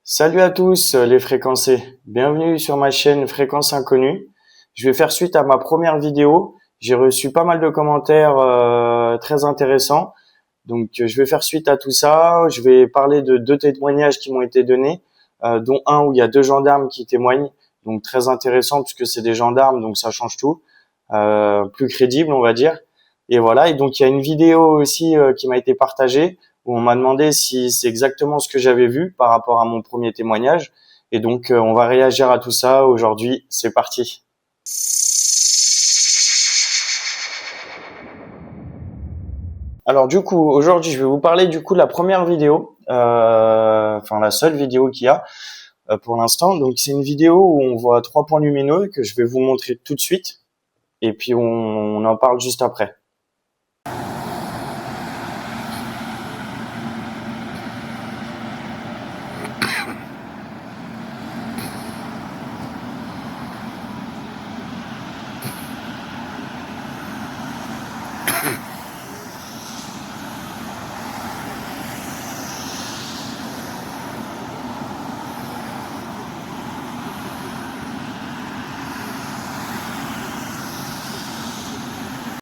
Salut à tous les fréquencés, bienvenue sur ma chaîne Fréquence Inconnue. Je vais faire suite à ma première vidéo. J'ai reçu pas mal de commentaires très intéressants. Donc je vais faire suite à tout ça. Je vais parler de deux témoignages qui m'ont été donnés, dont un où il y a deux gendarmes qui témoignent. Donc très intéressant puisque c'est des gendarmes, donc ça change tout. Plus crédible on va dire. Et voilà, et donc il y a une vidéo aussi qui m'a été partagée où on m'a demandé si c'est exactement ce que j'avais vu par rapport à mon premier témoignage. Et donc, on va réagir à tout ça aujourd'hui. C'est parti. Alors du coup, aujourd'hui, je vais vous parler du coup de la première vidéo, enfin la seule vidéo qu'il y a pour l'instant. Donc c'est une vidéo où on voit trois points lumineux que je vais vous montrer tout de suite. Et puis on en parle juste après.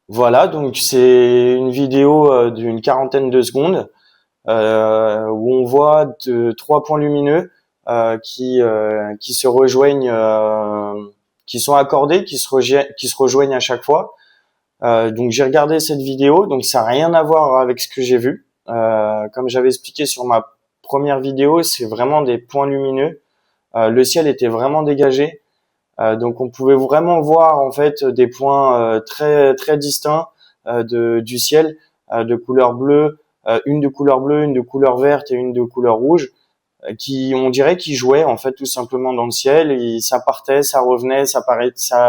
Voilà, donc c'est une vidéo d'une quarantaine de secondes où on voit trois points lumineux qui se rejoignent, qui sont accordés, qui se rejoignent à chaque fois. Donc j'ai regardé cette vidéo, donc ça n'a rien à voir avec ce que j'ai vu. Comme j'avais expliqué sur ma première vidéo, c'est vraiment des points lumineux. Le ciel était vraiment dégagé. Donc on pouvait vraiment voir en fait des points très très distincts du ciel, de couleur bleue, une de couleur bleue, une de couleur verte et une de couleur rouge, qui on dirait qu'ils jouaient en fait tout simplement dans le ciel. Et ça partait, ça revenait, ça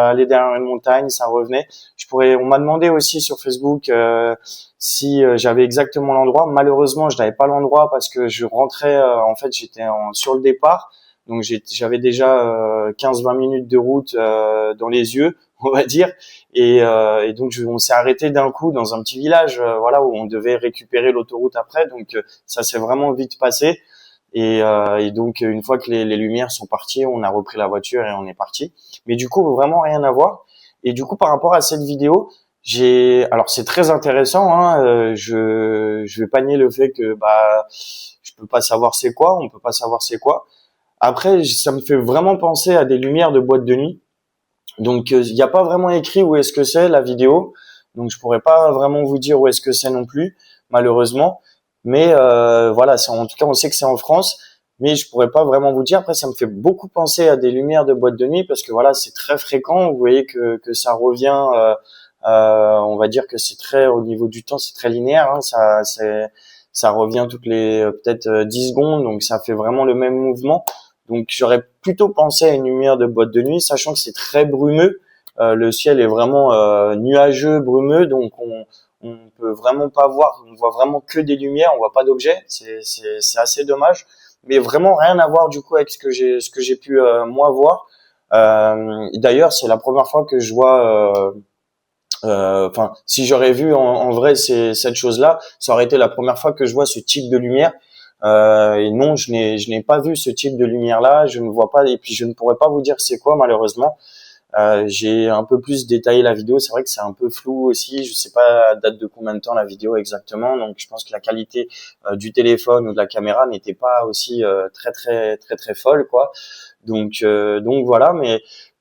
allait derrière une montagne, ça revenait. On m'a demandé aussi sur Facebook si j'avais exactement l'endroit. Malheureusement, je n'avais pas l'endroit parce que je rentrais, en fait, sur le départ. Donc j'avais déjà 15-20 minutes de route dans les yeux, on va dire, et donc on s'est arrêté d'un coup dans un petit village, voilà, où on devait récupérer l'autoroute après. Donc ça s'est vraiment vite passé, et donc une fois que les lumières sont parties, on a repris la voiture et on est parti. Mais du coup vraiment rien à voir. Et du coup par rapport à cette vidéo, alors c'est très intéressant, hein, je vais pas nier le fait que je peux pas savoir c'est quoi, on peut pas savoir c'est quoi. Après, ça me fait vraiment penser à des lumières de boîte de nuit. Donc, il n'y a pas vraiment écrit où est-ce que c'est la vidéo. Donc, je pourrais pas vraiment vous dire où est-ce que c'est non plus, malheureusement. Mais voilà, en tout cas, on sait que c'est en France. Mais je pourrais pas vraiment vous dire. Après, ça me fait beaucoup penser à des lumières de boîte de nuit parce que voilà, c'est très fréquent. Vous voyez que ça revient. On va dire que c'est très au niveau du temps, c'est très linéaire. Hein, ça revient toutes les peut-être 10 secondes. Donc, ça fait vraiment le même mouvement. Donc j'aurais plutôt pensé à une lumière de boîte de nuit, sachant que c'est très brumeux. Le ciel est vraiment nuageux, brumeux, donc on peut vraiment pas voir. On voit vraiment que des lumières, on voit pas d'objets. C'est assez dommage, mais vraiment rien à voir du coup avec ce que j'ai pu moi voir. D'ailleurs, c'est la première fois que je vois. Enfin, si j'aurais vu en vrai cette chose-là, ça aurait été la première fois que je vois ce type de lumière. Et non, je n'ai pas vu ce type de lumière-là. Je ne vois pas, et puis je ne pourrais pas vous dire c'est quoi malheureusement. J'ai un peu plus détaillé la vidéo. C'est vrai que c'est un peu flou aussi. Je sais pas date de combien de temps la vidéo exactement. Donc je pense que la qualité du téléphone ou de la caméra n'était pas aussi très très très très folle quoi. Donc voilà.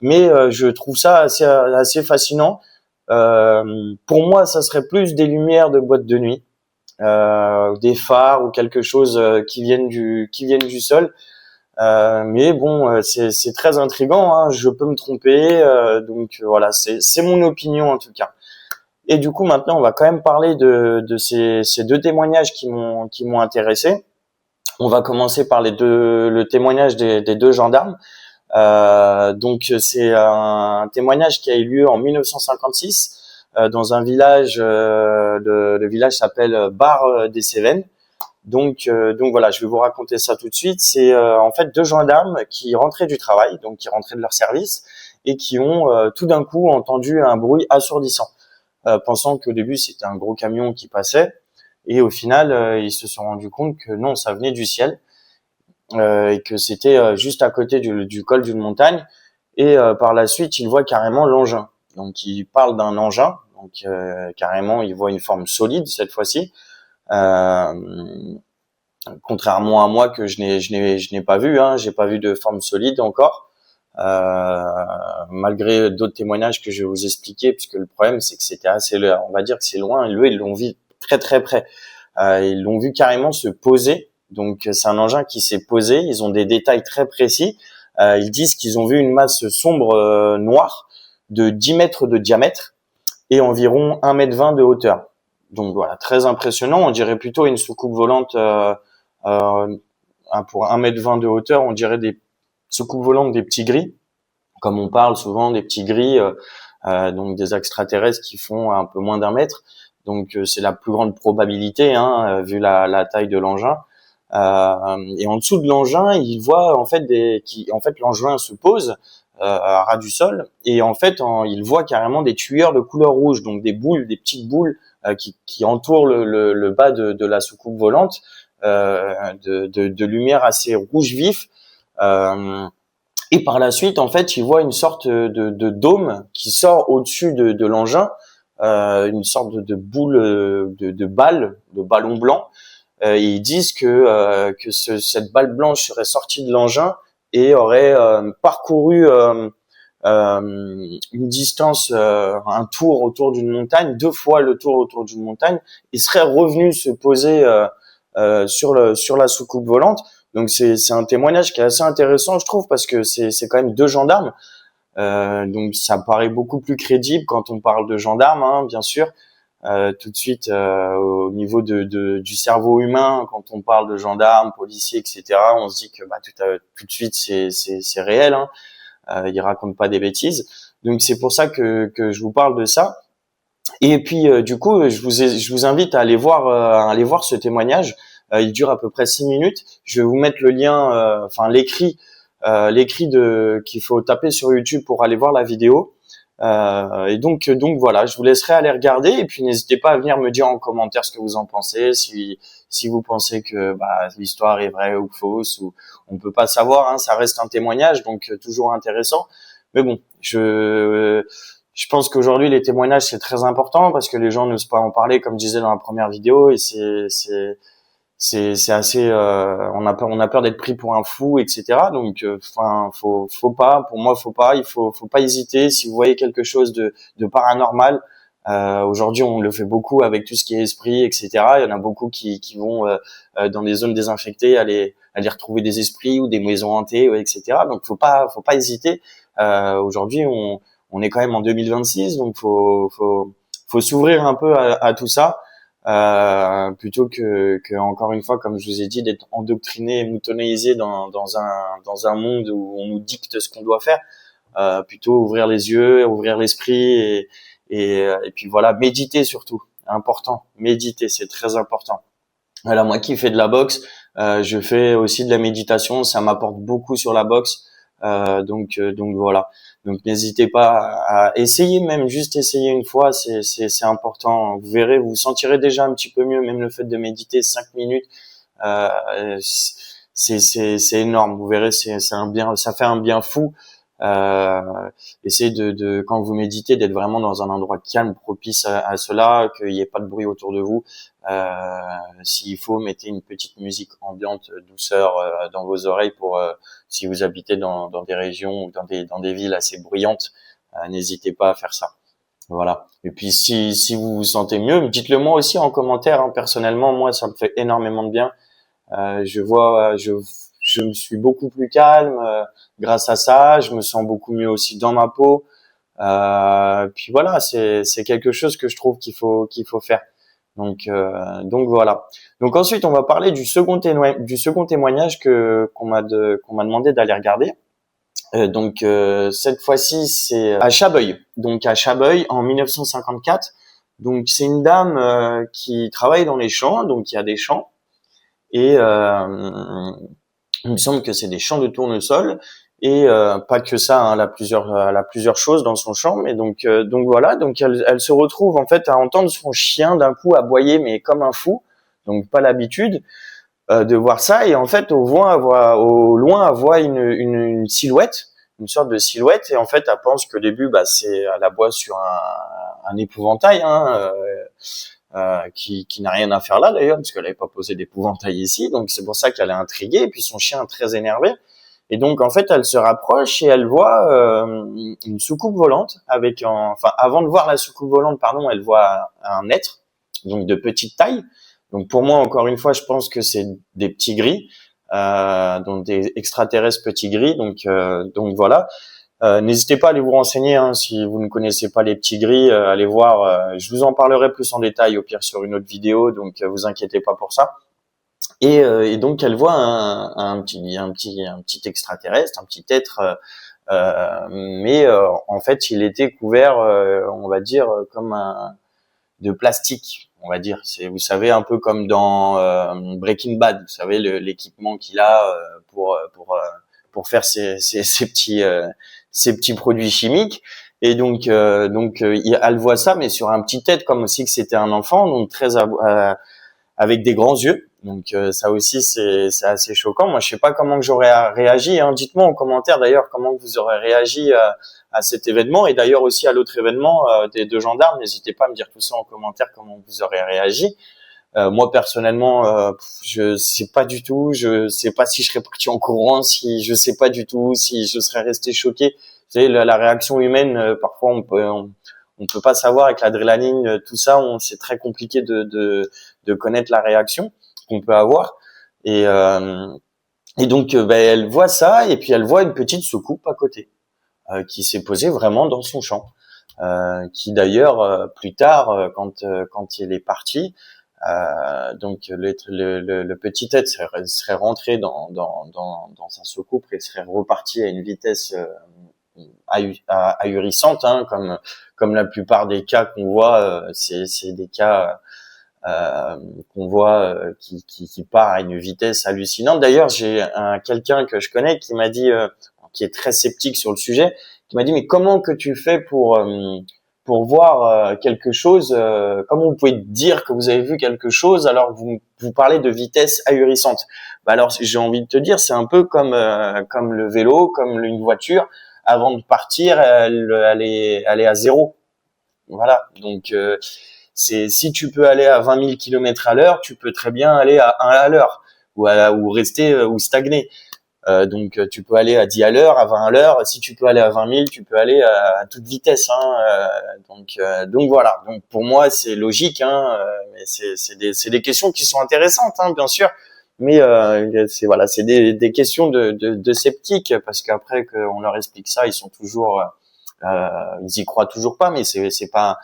Mais je trouve ça assez fascinant. Pour moi, ça serait plus des lumières de boîte de nuit, des phares ou quelque chose qui viennent du sol. Mais bon, c'est très intriguant. Hein, je peux me tromper, donc voilà, c'est mon opinion en tout cas. Et du coup, maintenant, on va quand même parler de ces deux témoignages qui m'ont intéressé. On va commencer par le témoignage des deux gendarmes. Donc c'est un témoignage qui a eu lieu en 1956 dans un village. Le village s'appelle Bar des Cévennes. Donc voilà, je vais vous raconter ça tout de suite. C'est en fait deux gendarmes qui rentraient du travail, donc qui rentraient de leur service et qui ont tout d'un coup entendu un bruit assourdissant, pensant qu'au début c'était un gros camion qui passait. Et au final, ils se sont rendus compte que non, ça venait du ciel. et que c'était juste à côté du col d'une montagne. Et par la suite, il voit carrément l'engin. Donc, il parle d'un engin. Donc, carrément, il voit une forme solide cette fois-ci. Euh, Contrairement à moi que je n'ai pas vu. J'ai pas vu de forme solide encore. Malgré d'autres témoignages que je vais vous expliquer, puisque le problème c'est que c'était assez, on va dire que c'est loin. Eux, ils l'ont vu très très près. Ils l'ont vu carrément se poser. Donc, c'est un engin qui s'est posé. Ils ont des détails très précis. Ils disent qu'ils ont vu une masse sombre noire de 10 mètres de diamètre et environ 1,20 m de hauteur. Donc voilà, très impressionnant. On dirait plutôt une soucoupe volante euh, pour 1,20 m de hauteur. On dirait des soucoupes volantes des petits gris, comme on parle souvent des petits gris, donc des extraterrestres qui font un peu moins d'1 mètre. Donc c'est la plus grande probabilité, vu la taille de l'engin. Et en dessous de l'engin, il voit en fait l'engin se pose à ras du sol, et en fait il voit carrément des tuyères de couleur rouge, donc des boules, des petites boules qui entourent le bas de la soucoupe volante, de lumière assez rouge vif. Et par la suite, en fait, il voit une sorte de dôme qui sort au-dessus de l'engin, une sorte de boule de balle, de ballon blanc. Ils disent que cette balle blanche serait sortie de l'engin et aurait parcouru une distance, un tour autour d'une montagne, 2 fois le tour autour d'une montagne, et serait revenu se poser sur la soucoupe volante. Donc c'est un témoignage qui est assez intéressant, je trouve, parce que c'est quand même 2 gendarmes. Donc ça paraît beaucoup plus crédible quand on parle de gendarmes, bien sûr. Tout de suite, au niveau du cerveau humain, quand on parle de gendarmes, policiers, etc., on se dit que tout de suite c'est réel. Ils racontent pas des bêtises. Donc c'est pour ça que je vous parle de ça. Et puis du coup, je vous invite à aller voir ce témoignage. Il dure à peu près 6 minutes. Je vais vous mettre le lien, l'écrit qu'il faut taper sur YouTube pour aller voir la vidéo. Et donc voilà, je vous laisserai aller regarder, et puis n'hésitez pas à venir me dire en commentaire ce que vous en pensez, si vous pensez que l'histoire est vraie ou fausse, ou on peut pas savoir, ça reste un témoignage, donc toujours intéressant. Mais bon, je pense qu'aujourd'hui les témoignages c'est très important parce que les gens n'osent pas en parler, comme je disais dans la première vidéo, et c'est assez on a peur d'être pris pour un fou, etc. Donc faut pas, pour moi il faut pas hésiter. Si vous voyez quelque chose de paranormal, aujourd'hui on le fait beaucoup avec tout ce qui est esprit, etc. Il y en a beaucoup qui vont dans des zones désinfectées aller retrouver des esprits ou des maisons hantées, etc. Donc faut pas hésiter. Aujourd'hui on est quand même en 2026, donc faut s'ouvrir un peu à tout ça. Plutôt que encore une fois, comme je vous ai dit, d'être endoctriné et moutonnéisé dans un monde où on nous dicte ce qu'on doit faire. Plutôt ouvrir les yeux, ouvrir l'esprit, et puis voilà, méditer surtout, important. Méditer, c'est très important. Voilà, moi qui fais de la boxe, je fais aussi de la méditation, ça m'apporte beaucoup sur la boxe. Donc voilà. Donc n'hésitez pas à essayer, même juste essayer une fois, c'est important. Vous verrez, vous vous sentirez déjà un petit peu mieux, même le fait de méditer 5 minutes, c'est énorme. Vous verrez, c'est un bien, ça fait un bien fou. Essayez quand vous méditez d'être vraiment dans un endroit calme, propice à cela, qu'il n'y ait pas de bruit autour de vous. S'il faut, mettez une petite musique ambiante, douceur dans vos oreilles pour si vous habitez dans des régions ou dans des villes assez bruyantes, n'hésitez pas à faire ça. Voilà. Et puis si vous vous sentez mieux, dites-le moi aussi en commentaire. Personnellement, moi, ça me fait énormément de bien. Je me suis beaucoup plus calme grâce à ça. Je me sens beaucoup mieux aussi dans ma peau. Puis voilà, c'est quelque chose que je trouve qu'il faut faire. Donc voilà. Donc ensuite, on va parler du second témoignage qu'on m'a demandé d'aller regarder. Cette fois-ci, c'est à Chabeuil. Donc à Chabeuil en 1954. Donc c'est une dame qui travaille dans les champs. Donc il y a des champs. Et il me semble que c'est des champs de tournesol, et pas que ça, elle a plusieurs choses dans son champ. Mais donc voilà, donc elle se retrouve en fait à entendre son chien d'un coup aboyer, mais comme un fou, donc pas l'habitude. de voir ça. Et en fait, au loin, elle voit une silhouette, une sorte de silhouette. Et en fait, elle pense qu'au début, elle aboie sur un épouvantail, hein, qui n'a rien à faire là d'ailleurs, parce qu'elle n'avait pas posé d'épouvantail ici. Donc c'est pour ça qu'elle est intriguée. Et puis son chien est très énervé. Et donc en fait, elle se rapproche et elle voit une soucoupe volante avant de voir la soucoupe volante, pardon, elle voit un être, donc de petite taille. Donc pour moi, encore une fois, je pense que c'est des petits gris, donc des extraterrestres petits gris. Donc voilà. N'hésitez pas à aller vous renseigner, hein, si vous ne connaissez pas les petits gris, allez voir. Je vous en parlerai plus en détail au pire sur une autre vidéo, donc vous inquiétez pas pour ça. Et donc elle voit un petit extraterrestre, un petit être, mais en fait il était couvert, on va dire comme de plastique, on va dire. C'est, vous savez, un peu comme dans Breaking Bad, vous savez l'équipement qu'il a pour faire ces petits produits chimiques. Et donc elle voit ça, mais sur un petit tête, comme aussi que c'était un enfant, donc avec des grands yeux. Donc ça aussi c'est assez choquant. Moi je sais pas comment que j'aurais réagi, hein. Dites-moi en commentaire d'ailleurs comment vous aurez réagi à cet événement, et d'ailleurs aussi à l'autre événement des deux gendarmes. N'hésitez pas à me dire tout ça en commentaire comment vous aurez réagi. Moi personnellement, je sais pas du tout. Je sais pas si je serais parti en courant, si je sais pas du tout, si je serais resté choqué. Vous savez, la réaction humaine, parfois on peut pas savoir avec l'adrénaline, tout ça. C'est très compliqué de connaître la réaction qu'on peut avoir. Et donc elle voit ça, et puis elle voit une petite soucoupe à côté qui s'est posée vraiment dans son champ. Qui d'ailleurs plus tard, quand il est parti, donc le petit être serait rentré dans sa soucoupe et serait reparti à une vitesse ahurissante, hein, comme la plupart des cas qu'on voit. C'est des cas qu'on voit qui part à une vitesse hallucinante. D'ailleurs, j'ai quelqu'un que je connais qui m'a dit, qui est très sceptique sur le sujet, qui m'a dit mais comment que tu fais pour voir quelque chose, comment vous pouvez dire que vous avez vu quelque chose alors que vous parlez de vitesse ahurissante? Bah alors j'ai envie de te dire, c'est un peu comme le vélo, comme une voiture. Avant de partir, elle est à zéro. Voilà. Donc si tu peux aller à 20 000 km à l'heure, tu peux très bien aller à 1 à l'heure ou rester ou stagner. Donc tu peux aller à 10 à l'heure, à 20 à l'heure. Si tu peux aller à 20 000, tu peux aller à toute vitesse, hein. Donc voilà. Donc pour moi c'est logique, hein. Mais c'est des questions qui sont intéressantes, hein, bien sûr. Mais c'est des questions de sceptiques, parce qu'après qu'on leur explique ça, ils sont toujours ils y croient toujours pas. Mais c'est pas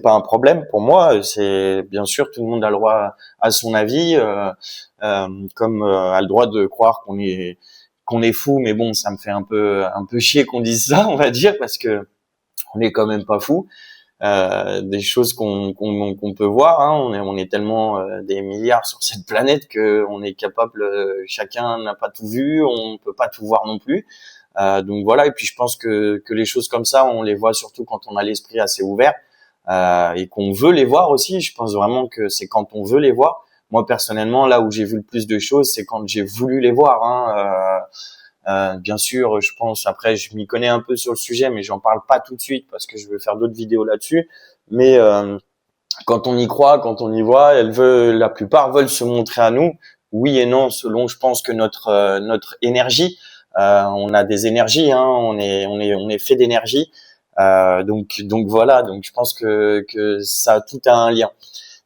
un problème pour moi. C'est bien sûr, tout le monde a le droit à son avis, comme a le droit de croire qu'on est fou. Mais bon, ça me fait un peu chier qu'on dise ça, on va dire, parce que on est quand même pas fou. Des choses qu'on peut voir, hein. On est tellement des milliards sur cette planète que on est capable, chacun n'a pas tout vu, on peut pas tout voir non plus. Donc voilà. Et puis je pense que les choses comme ça, on les voit surtout quand on a l'esprit assez ouvert, et qu'on veut les voir aussi. Je pense vraiment que c'est quand on veut les voir. Moi personnellement, là où j'ai vu le plus de choses, c'est quand j'ai voulu les voir, hein. Bien sûr, je pense, après je m'y connais un peu sur le sujet, mais j'en parle pas tout de suite parce que je veux faire d'autres vidéos là-dessus. Mais quand on y croit, quand on y voit, la plupart veulent se montrer à nous. Oui et non, selon, je pense que notre énergie, on a des énergies, hein, on est fait d'énergie. Donc voilà, donc je pense que ça tout a un lien.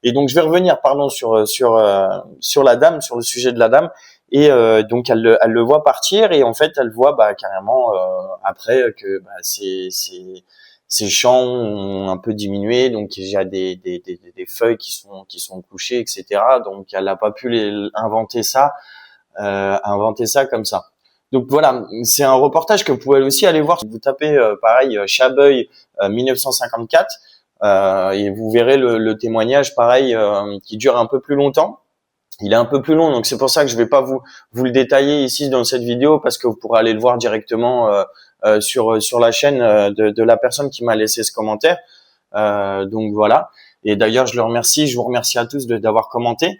Et donc je vais revenir, pardon, sur la dame, sur le sujet de la dame. Et donc elle le voit partir, et en fait elle voit carrément après que ces champs ont un peu diminué, donc il y a des feuilles qui sont couchées, etc. Donc elle n'a pas pu inventer ça comme ça. Donc voilà, c'est un reportage que vous pouvez aussi aller voir. Vous tapez pareil Chabeuil 1954, et vous verrez le témoignage pareil qui dure un peu plus longtemps. Il est un peu plus long, donc c'est pour ça que je vais pas vous le détailler ici dans cette vidéo, parce que vous pourrez aller le voir directement sur la chaîne de la personne qui m'a laissé ce commentaire. Donc voilà. Et d'ailleurs, je vous remercie à tous d'avoir commenté.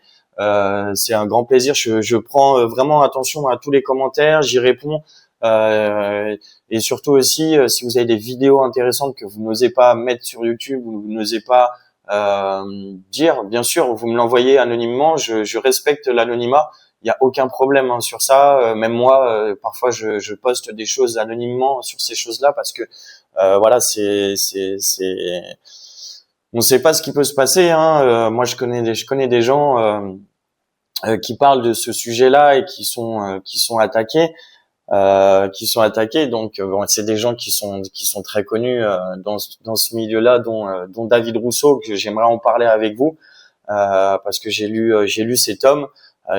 C'est un grand plaisir. Je prends vraiment attention à tous les commentaires, j'y réponds. Et surtout aussi, si vous avez des vidéos intéressantes que vous n'osez pas mettre sur YouTube ou vous n'osez pas dire, bien sûr, vous me l'envoyez anonymement. Je respecte l'anonymat. Il n'y a aucun problème hein, sur ça. Même moi, parfois, je poste des choses anonymement sur ces choses-là parce que voilà, on ne sait pas ce qui peut se passer. Hein. Moi, je connais des gens qui parlent de ce sujet-là et qui sont attaqués. Donc bon, c'est des gens qui sont très connus dans ce milieu-là, dont David Rousseau, que j'aimerais en parler avec vous parce que j'ai lu cet homme.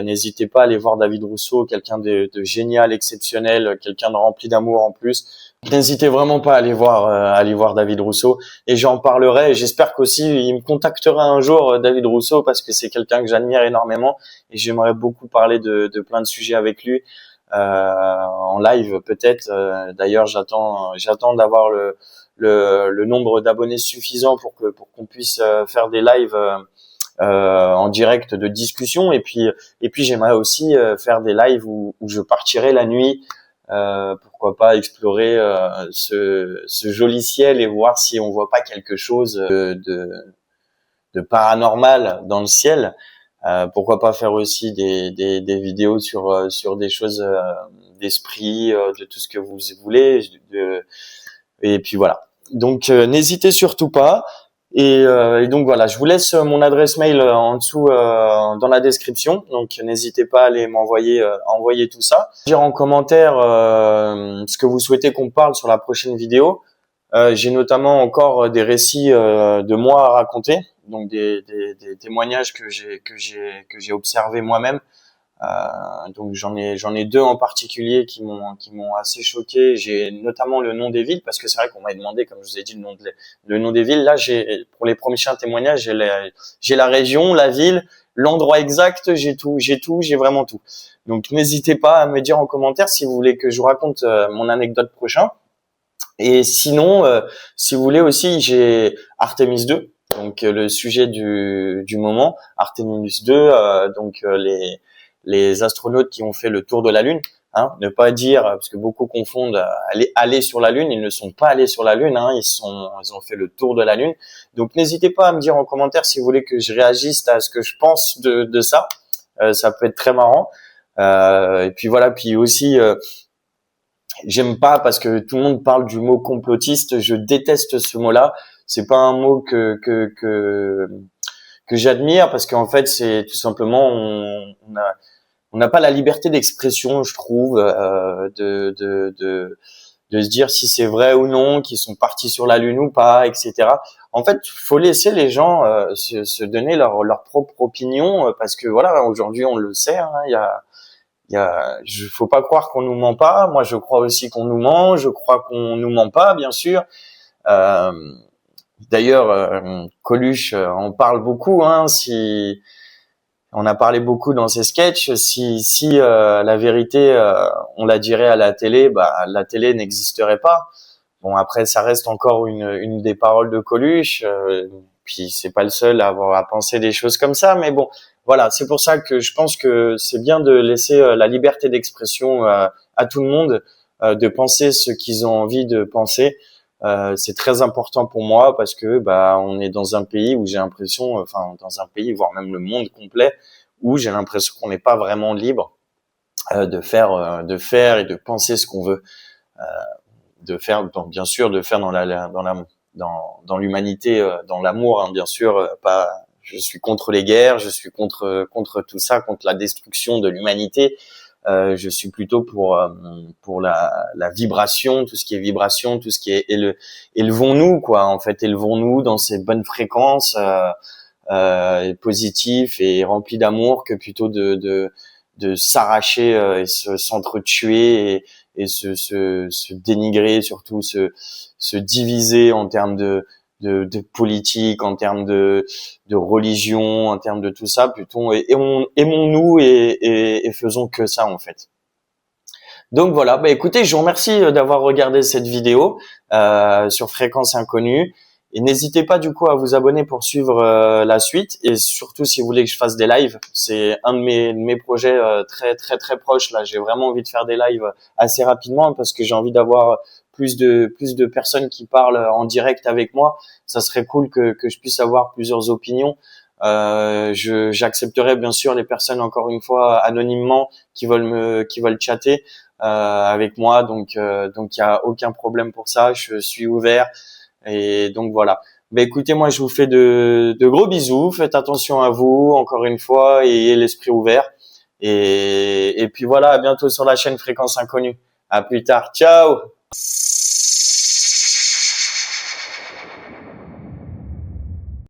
N'hésitez pas à aller voir David Rousseau, quelqu'un de génial, exceptionnel, quelqu'un de rempli d'amour en plus. N'hésitez vraiment pas à aller voir David Rousseau et j'en parlerai. Et j'espère qu'aussi il me contactera un jour, David Rousseau, parce que c'est quelqu'un que j'admire énormément et j'aimerais beaucoup parler de plein de sujets avec lui. En live peut-être. D'ailleurs, j'attends d'avoir le nombre d'abonnés suffisant pour qu'on puisse faire des lives en direct de discussion. Et puis j'aimerais aussi faire des lives où je partirai la nuit. Pourquoi pas explorer ce joli ciel et voir si on voit pas quelque chose de paranormal dans le ciel. Pourquoi pas faire aussi des vidéos sur des choses d'esprit, de tout ce que vous voulez. Et puis voilà. Donc n'hésitez surtout pas. Et donc voilà, je vous laisse mon adresse mail en dessous dans la description. Donc n'hésitez pas à aller envoyer tout ça. Dire en commentaire ce que vous souhaitez qu'on parle sur la prochaine vidéo. J'ai notamment encore des récits de moi à raconter, donc des témoignages que j'ai observés moi-même. Donc j'en ai deux en particulier qui m'ont assez choqué. J'ai notamment le nom des villes parce que c'est vrai qu'on m'a demandé, comme je vous ai dit, le nom des villes. Là, pour les prochains témoignages, j'ai la région, la ville, l'endroit exact, j'ai vraiment tout. Donc n'hésitez pas à me dire en commentaire si vous voulez que je vous raconte mon anecdote prochain. Et sinon, si vous voulez aussi, j'ai Artemis 2, donc le sujet du moment. Artemis 2, donc les astronautes qui ont fait le tour de la Lune. Hein, ne pas dire, parce que beaucoup confondent aller sur la Lune, ils ne sont pas allés sur la Lune, hein, ils ont fait le tour de la Lune. Donc n'hésitez pas à me dire en commentaire si vous voulez que je réagisse à ce que je pense de ça. Ça peut être très marrant. Et puis voilà, puis aussi j'aime pas parce que tout le monde parle du mot complotiste. Je déteste ce mot-là. C'est pas un mot que j'admire parce qu'en fait, c'est tout simplement on n'a pas la liberté d'expression, je trouve, de se dire si c'est vrai ou non, qu'ils sont partis sur la Lune ou pas, etc. En fait, faut laisser les gens se donner leur propre opinion parce que voilà, aujourd'hui on le sait, hein, faut pas croire qu'on nous ment pas. Moi, je crois aussi qu'on nous ment. Je crois qu'on nous ment pas, bien sûr. D'ailleurs, Coluche en parle beaucoup. Hein, on a parlé beaucoup dans ses sketchs. Si la vérité, on la dirait à la télé, bah la télé n'existerait pas. Bon, après, ça reste encore une des paroles de Coluche. Puis c'est pas le seul à avoir à penser des choses comme ça, mais bon. Voilà, c'est pour ça que je pense que c'est bien de laisser la liberté d'expression à tout le monde, de penser ce qu'ils ont envie de penser. C'est très important pour moi parce que bah on est dans un pays où j'ai l'impression, enfin dans un pays, voire même le monde complet, où j'ai l'impression qu'on n'est pas vraiment libre de faire et de penser ce qu'on veut, de faire, bien sûr, de faire dans l'humanité, dans l'amour, hein, bien sûr, pas. Je suis contre les guerres, je suis contre tout ça, contre la destruction de l'humanité. Je suis plutôt pour la vibration, tout ce qui est vibration, tout ce qui est élevons-nous quoi. En fait, élevons-nous dans ces bonnes fréquences positives et remplies d'amour que plutôt de s'arracher et s'entretuer et se dénigrer, surtout se diviser en termes de politique, en termes de religion, en termes de tout ça, plutôt aimons-nous et faisons que ça en fait. Donc voilà, écoutez, je vous remercie d'avoir regardé cette vidéo sur Fréquence Inconnue Et n'hésitez pas du coup à vous abonner pour suivre la suite. Et surtout si vous voulez que je fasse des lives, c'est un de mes projets très très très proches là. J'ai vraiment envie de faire des lives assez rapidement parce que j'ai envie d'avoir plus de personnes qui parlent en direct avec moi. Ça serait cool que je puisse avoir plusieurs opinions. J'accepterai bien sûr les personnes encore une fois anonymement qui veulent chatter avec moi. Donc il y a aucun problème pour ça. Je suis ouvert. Et donc voilà. Ben écoutez, moi je vous fais de gros bisous. Faites attention à vous encore une fois et ayez l'esprit ouvert. Et puis voilà, à bientôt sur la chaîne Fréquence Inconnue. À plus tard. Ciao.